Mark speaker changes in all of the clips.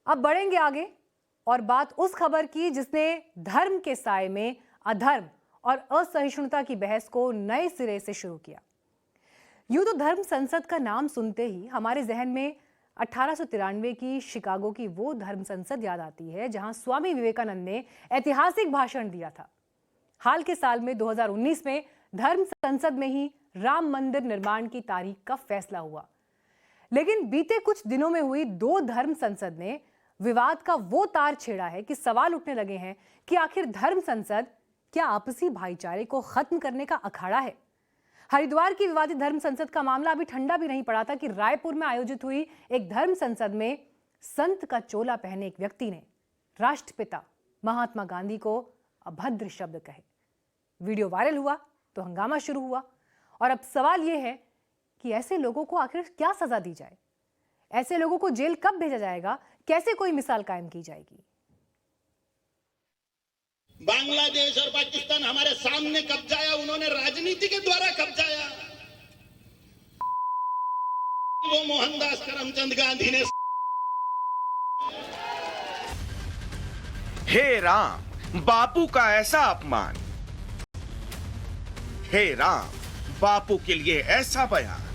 Speaker 1: अब बढ़ेंगे आगे और बात उस खबर की जिसने धर्म के साए में अधर्म और असहिष्णुता की बहस को नए सिरे से शुरू किया। यूं तो धर्म संसद का नाम सुनते ही हमारे जहन में 1893 की शिकागो की वो धर्म संसद याद आती है जहां स्वामी विवेकानंद ने ऐतिहासिक भाषण दिया था। हाल के साल में 2019 में धर्म संसद में ही राम मंदिर निर्माण की तारीख का फैसला हुआ। लेकिन बीते कुछ दिनों में हुई दो धर्म संसद ने विवाद का वो तार छेड़ा है कि सवाल उठने लगे हैं कि आखिर धर्म संसद क्या आपसी भाईचारे को खत्म करने का अखाड़ा है। हरिद्वार की विवादित धर्म संसद का मामला अभी ठंडा भी नहीं पड़ा था कि रायपुर में आयोजित हुई एक धर्म संसद में संत का चोला पहने एक व्यक्ति ने राष्ट्रपिता महात्मा गांधी को अभद्र शब्द कहे। वीडियो वायरल हुआ तो हंगामा शुरू हुआ और अब सवाल यह है कि ऐसे लोगों को आखिर क्या सजा दी जाए, ऐसे लोगों को जेल कब भेजा जाएगा, कैसे कोई मिसाल कायम की जाएगी।
Speaker 2: बांग्लादेश और पाकिस्तान हमारे सामने कब्जाया, उन्होंने राजनीति के द्वारा कब्जाया। वो मोहनदास करमचंद गांधी ने।
Speaker 3: हे राम, बापू का ऐसा अपमान। हे राम, बापू के लिए ऐसा बयान।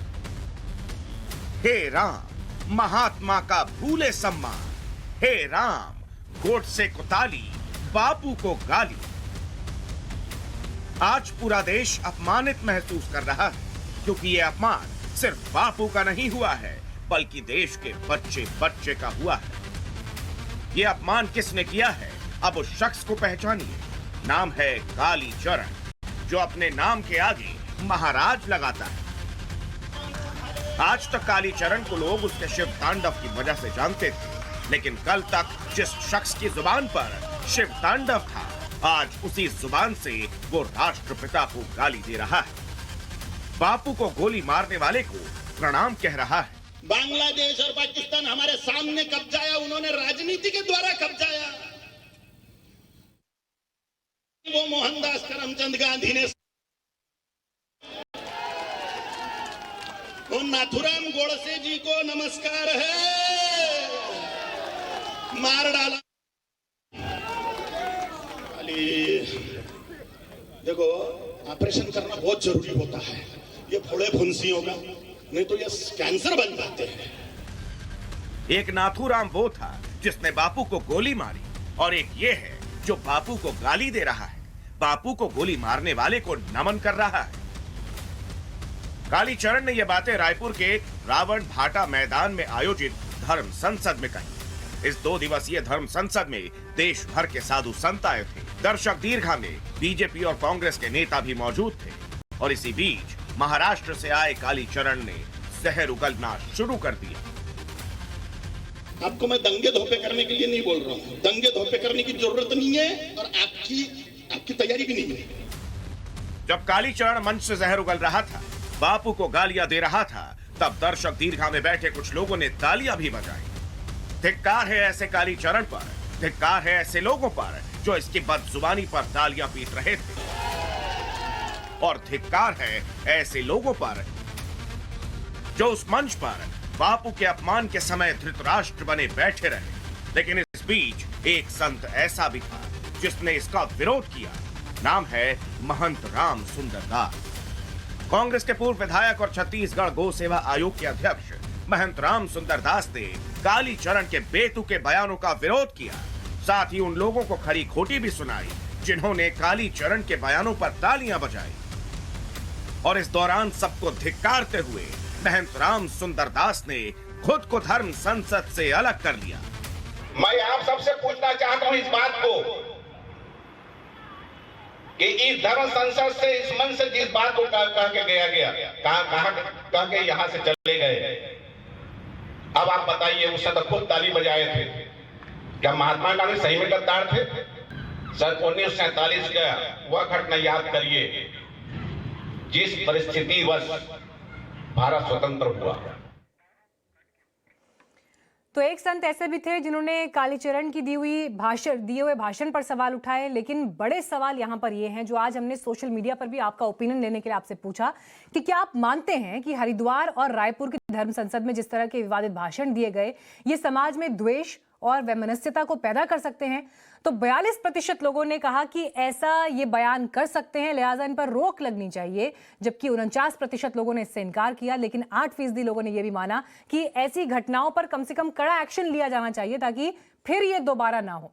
Speaker 3: हे राम, महात्मा का भूले सम्मान। हे राम, गोडसे को ताली, बापू को गाली। आज पूरा देश अपमानित महसूस कर रहा है क्योंकि यह अपमान सिर्फ बापू का नहीं हुआ है बल्कि देश के बच्चे बच्चे का हुआ है। यह अपमान किसने किया है, अब उस शख्स को पहचानिए। नाम है कालीचरण, जो अपने नाम के आगे महाराज लगाता है। आज तक कालीचरण को लोग उसके शिव तांडव की वजह से जानते थे, लेकिन कल तक जिस शख्स की जुबान पर शिव तांडव था, आज उसी जुबान से वो राष्ट्रपिता को गाली दे रहा है। बापू को गोली मारने वाले को प्रणाम कह रहा है।
Speaker 2: बांग्लादेश और पाकिस्तान हमारे सामने कब्जाया, उन्होंने राजनीति के द्वारा कब्जाया। वो मोहनदास करमचंद गांधी ने। वो नाथुराम गोडसे जी को नमस्कार है, मार डाला। देखो, ऑपरेशन करना बहुत जरूरी होता है, ये फोड़े फुंसियों का, नहीं तो ये कैंसर बन जाते हैं।
Speaker 3: एक नाथुराम वो था जिसने बापू को गोली मारी और एक ये है जो बापू को गाली दे रहा है, बापू को गोली मारने वाले को नमन कर रहा है। कालीचरण ने ये बातें रायपुर के रावण भाटा मैदान में आयोजित धर्म संसद में कही। इस 2 दिवसीय धर्म संसद में देश भर के साधु संत आए थे। दर्शक दीर्घा में बीजेपी और कांग्रेस के नेता भी मौजूद थे और इसी बीच महाराष्ट्र से आए कालीचरण ने जहर उगलना शुरू कर दिया।
Speaker 2: आपको मैं दंगे धोपे करने के लिए नहीं बोल रहा हूँ, दंगे धोपे करने की जरूरत नहीं है और आपकी तैयारी भी नहीं है।
Speaker 3: जब कालीचरण मंच से जहर उगल रहा था, बापू को गालियां दे रहा था, तब दर्शक दीर्घा में बैठे कुछ लोगों ने तालियां भी बजाई। धिक्कार है ऐसे कालीचरण पर, धिक्कार है ऐसे लोगों पर जो इसकी बदजुबानी पर तालियां पीट रहे थे, और धिक्कार है ऐसे लोगों पर जो उस मंच पर बापू के अपमान के समय धृतराष्ट्र बने बैठे रहे। लेकिन इस बीच एक संत ऐसा भी था जिसने इसका विरोध किया। नाम है महंत राम सुंदर दास। कांग्रेस के पूर्व विधायक और छत्तीसगढ़ गौ सेवा आयोग के अध्यक्ष महंत राम सुंदर दास ने कालीचरण के बेतुके बयानों का विरोध किया। साथ ही उन लोगों को खरी खोटी भी सुनाई जिन्होंने कालीचरण के बयानों पर तालियां बजाई। और इस दौरान सबको धिक्कारते हुए महंत राम सुंदर दास ने खुद को धर्म संसद से अलग कर लिया।
Speaker 4: मैं आप सबसे पूछना चाहता हूं इस बात को कि इस धर्म संसद से, इस मंच से जिस बात को कह के कहा के यहां से चले गए, अब आप बताइए, उस समय खुद ताली बजाए थे, क्या महात्मा गांधी सही में गद्दार थे? सन 1947 का वह घटना याद करिए जिस परिस्थिति वश भारत स्वतंत्र हुआ।
Speaker 1: तो एक संत ऐसे भी थे जिन्होंने कालीचरण की दिए हुए भाषण पर सवाल उठाए, लेकिन बड़े सवाल यहां पर ये हैं जो आज हमने सोशल मीडिया पर भी आपका ओपिनियन लेने के लिए आपसे पूछा कि क्या आप मानते हैं कि हरिद्वार और रायपुर के धर्म संसद में जिस तरह के विवादित भाषण दिए गए, ये समाज में द्वेष और वैमनस्यता को पैदा कर सकते हैं। तो 42% लोगों ने कहा कि ऐसा ये बयान कर सकते हैं, लिहाजा इन पर रोक लगनी चाहिए, जबकि 49% लोगों ने इससे इनकार किया। लेकिन 8% लोगों ने यह भी माना कि ऐसी घटनाओं पर कम से कम कड़ा एक्शन लिया जाना चाहिए ताकि फिर ये दोबारा ना हो।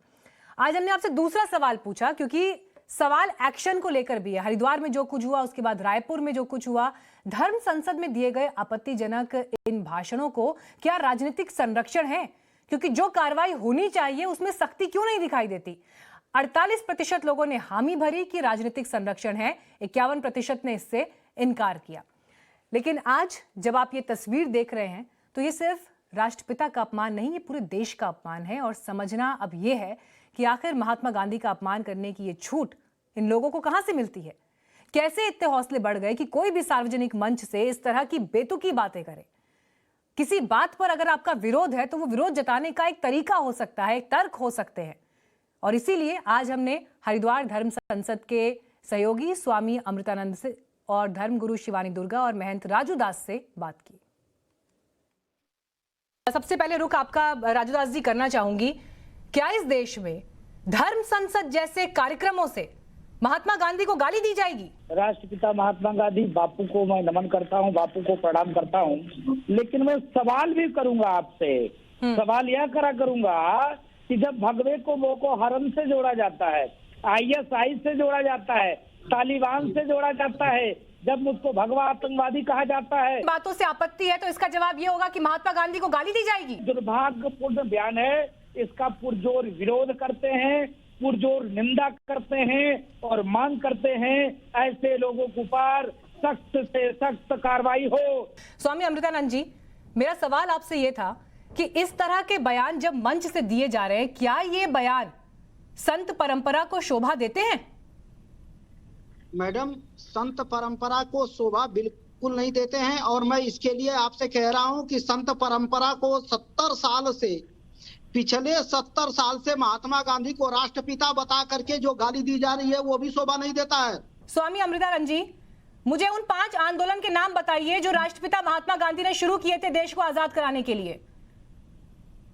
Speaker 1: आज हमने आपसे दूसरा सवाल पूछा क्योंकि सवाल एक्शन को लेकर भी है। हरिद्वार में जो कुछ हुआ, उसके बाद रायपुर में जो कुछ हुआ, धर्म संसद में दिए गए आपत्तिजनक इन भाषणों को क्या राजनीतिक संरक्षण है? क्योंकि जो कार्रवाई होनी चाहिए उसमें सख्ती क्यों नहीं दिखाई देती? 48% लोगों ने हामी भरी कि राजनीतिक संरक्षण है, 51% ने इससे इनकार किया। लेकिन आज जब आप ये तस्वीर देख रहे हैं तो ये सिर्फ राष्ट्रपिता का अपमान नहीं, ये पूरे देश का अपमान है। और समझना अब ये है कि आखिर महात्मा गांधी का अपमान करने की ये छूट इन लोगों को कहां से मिलती है? कैसे इतने हौसले बढ़ गए कि कोई भी सार्वजनिक मंच से इस तरह की बेतुकी बातें करे? किसी बात पर अगर आपका विरोध है तो वो विरोध जताने का एक तरीका हो सकता है, एक तर्क हो सकते हैं। और इसीलिए आज हमने हरिद्वार धर्म संसद के सहयोगी स्वामी अमृतानंद से और धर्मगुरु शिवानी दुर्गा और महंत राजू दास से बात की। सबसे पहले रुख आपका राजू दास जी करना चाहूंगी, क्या इस देश में धर्म संसद जैसे कार्यक्रमों से महात्मा गांधी को गाली दी जाएगी?
Speaker 5: राष्ट्रपिता महात्मा गांधी बापू को मैं नमन करता हूं, बापू को प्रणाम करता हूं, लेकिन मैं सवाल भी करूंगा आपसे। सवाल यह करा करूंगा कि जब भगवे को बोको हरम से जोड़ा जाता है, ISI से जोड़ा जाता है, तालिबान से जोड़ा जाता है, जब मुझको भगवा आतंकवादी कहा जाता है,
Speaker 1: बातों से आपत्ति है तो इसका जवाब ये होगा कि महात्मा गांधी को गाली दी जाएगी।
Speaker 5: दुर्भाग्यपूर्ण बयान है, इसका पुरजोर विरोध करते हैं, पुरजोर निंदा करते हैं और मांग करते हैं ऐसे लोगों के ऊपर सख्त से सख्त कार्रवाई हो।
Speaker 1: स्वामी अमृतानंद जी, मेरा सवाल आपसे ये था कि इस तरह के बयान जब मंच से दिए जा रहे हैं, क्या ये बयान संत परंपरा को शोभा देते हैं?
Speaker 6: मैडम, संत परंपरा को शोभा बिल्कुल नहीं देते हैं। और मैं इसके लिए आपसे कह रहा हूं कि संत परंपरा को 70 साल से, पिछले 70 साल से महात्मा गांधी को राष्ट्रपिता बता करके जो गाली दी जा रही है वो भी शोभा नहीं देता है।
Speaker 1: स्वामी अमृतानंद जी, मुझे उन 5 आंदोलन के नाम बताइए जो राष्ट्रपिता महात्मा गांधी ने शुरू किए थे देश को आजाद कराने के लिए।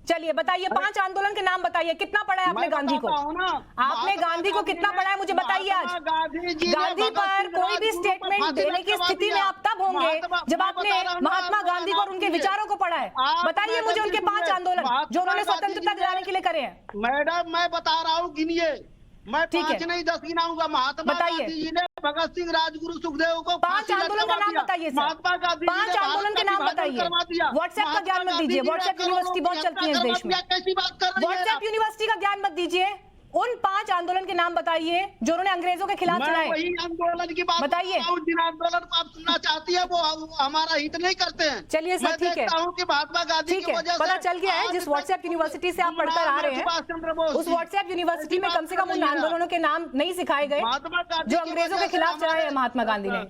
Speaker 1: चलिए बताइए, 5 आंदोलन के नाम बताइए। कितना पढ़ा है आपने गांधी को? आपने गांधी को कितना पढ़ा है मुझे बताइए। आज गांधी पर कोई भी स्टेटमेंट देने की स्थिति में आप तब होंगे जब आपने महात्मा गांधी को और उनके विचारों को पढ़ा है। बताइए मुझे उनके 5 आंदोलन जो उन्होंने स्वतंत्रता दिलाने के लिए करे हैं।
Speaker 6: मैडम, मैं बता रहा हूँ, गिनिए। मैं 5 नहीं 10 गिनाऊंगा। महात्मा गांधी जी ने भगत सिंह, राजगुरु, सुखदेव को
Speaker 1: 5 आंदोलन का नाम बताइए।
Speaker 6: महात्मा गांधी
Speaker 1: 5 आंदोलन के नाम बताइए। व्हाट्सएप का ज्ञान मत दीजिए, व्हाट्सएप यूनिवर्सिटी बहुत चलती है इस देश में।
Speaker 6: कैसी बात कर रही है?
Speaker 1: व्हाट्सएप यूनिवर्सिटी का ज्ञान मत दीजिए। उन 5 आंदोलन के नाम बताइए जो उन्होंने अंग्रेजों के खिलाफ चलाए।
Speaker 6: वही आंदोलन की बात
Speaker 1: बताइए।
Speaker 6: जिन आंदोलन को आप सुनना चाहती है वो हमारा हित नहीं करते हैं।
Speaker 1: चलिए सर, ठीक है,
Speaker 6: कि महात्मा गांधी की वजह से
Speaker 1: पता चल गया है जिस व्हाट्सएप यूनिवर्सिटी से आप पढ़कर आ रहे हैं, उस व्हाट्सएप यूनिवर्सिटी में कम से कम उन आंदोलनों के नाम नहीं सिखाए गए जो अंग्रेजों के खिलाफ चलाए हैं महात्मा गांधी ने।